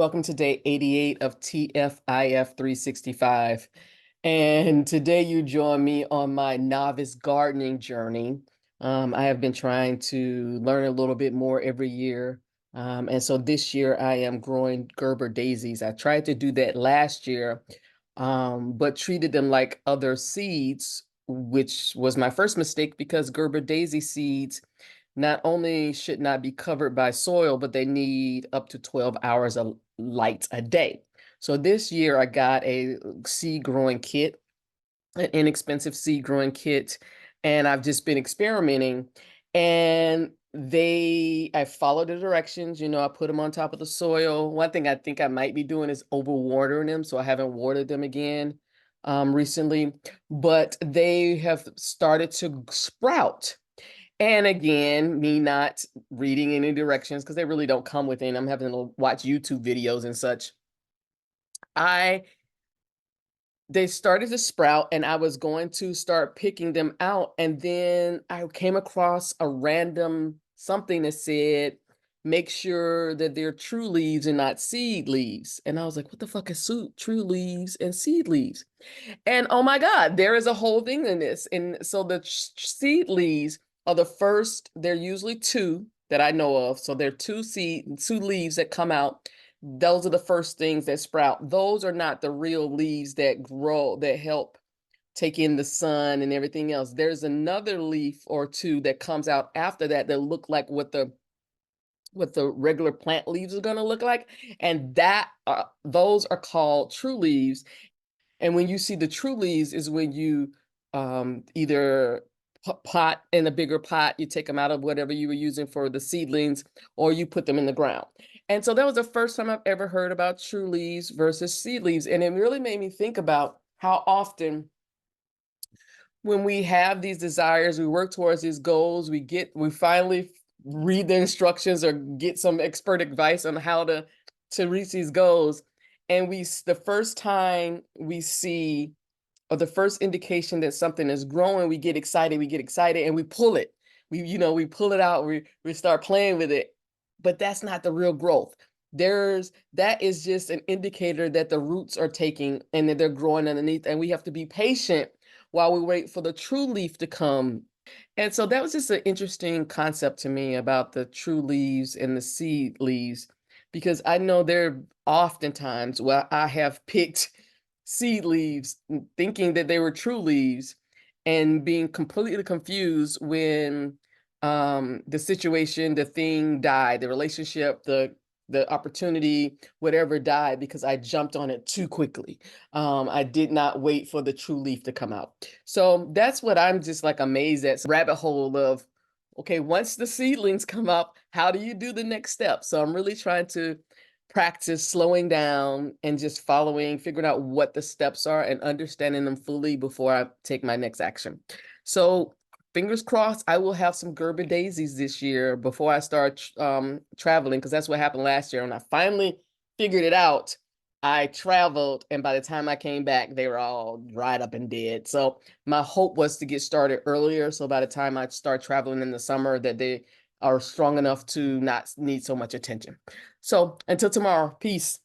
Welcome to day 88 of TFIF 365. And today you join me on my novice gardening journey. I have been trying to learn a little bit more every year. And so this year I am growing Gerber daisies. I tried to do that last year, but treated them like other seeds, which was my first mistake because Gerber daisy seeds not only should not be covered by soil, but they need up to 12 hours of light a day. So this year I got a seed growing kit, an inexpensive seed growing kit, and I've just been experimenting. And I followed the directions, I put them on top of the soil. One thing I think I might be doing is overwatering them, so I haven't watered them again recently, but they have started to sprout. And again, me not reading any directions because they really don't come within. I'm having to watch YouTube videos and such. I They started to sprout and I was going to start picking them out. And then I came across a random something that said, make sure that they're true leaves and not seed leaves. And I was like, what the fuck is true leaves and seed leaves? And oh my God, there is a whole thing in this. And so the seed leaves are they're usually two that I know of. So they're two leaves that come out. Those are the first things that sprout. Those are not the real leaves that grow, that help take in the sun and everything else. There's another leaf or two that comes out after that that look like what the regular plant leaves are going to look like. And those are called true leaves. And when you see the true leaves is when you either pot in a bigger pot, you take them out of whatever you were using for the seedlings, or you put them in the ground. And so that was the first time I've ever heard about true leaves versus seed leaves. And it really made me think about how often when we have these desires, we work towards these goals, we finally read the instructions or get some expert advice on how to reach these goals. And the first time we see, or the first indication that something is growing, we get excited and we pull it. We pull it out, we start playing with it. But that's not the real growth. That is just an indicator that the roots are taking and that they're growing underneath. And we have to be patient while we wait for the true leaf to come. And so that was just an interesting concept to me about the true leaves and the seed leaves, because I know there are oftentimes where I have picked seed leaves thinking that they were true leaves and being completely confused when the situation, the thing died, the relationship, the opportunity, whatever died because I jumped on it too quickly. I did not wait for the true leaf to come out. So that's what I'm just like amazed at. Rabbit hole of, okay, once the seedlings come up, how do you do the next step? So I'm really trying to practice slowing down and just figuring out what the steps are and understanding them fully before I take my next action. So fingers crossed, I will have some Gerber daisies this year before I start traveling, because that's what happened last year. When I finally figured it out, I traveled, and by the time I came back, they were all dried up and dead. So my hope was to get started earlier, so by the time I start traveling in the summer, that they are strong enough to not need so much attention. So until tomorrow, peace.